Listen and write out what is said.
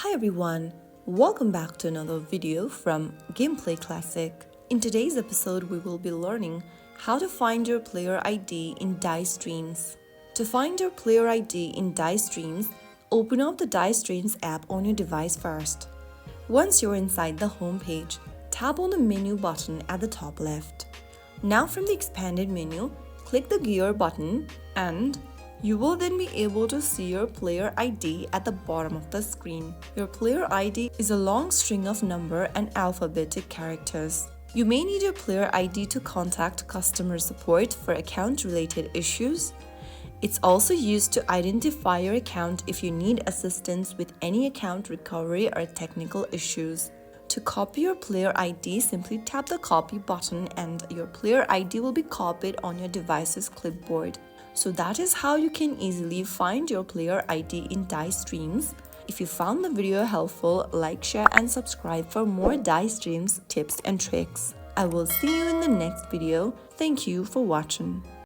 Hi everyone, welcome back to another video from Gameplay Classic. In today's episode, we will be learning how to find your player ID in Dice Dreams. To find your player ID in Dice Dreams, open up the Dice Dreams app on your device first. Once you're inside the home page, tap on the menu button at the top left. Now from the expanded menu, click the gear button and you will then be able to see your player ID at the bottom of the screen. Your player ID is a long string of number and alphabetic characters. You may need your player ID to contact customer support for account-related issues. It's also used to identify your account if you need assistance with any account recovery or technical issues. To copy your player ID, simply tap the copy button and your player ID will be copied on your device's clipboard. So that is how you can easily find your player ID in Dice Dreams. If you found the video helpful, like, share and subscribe for more Dice Dreams tips and tricks. I will see you in the next video. Thank you for watching.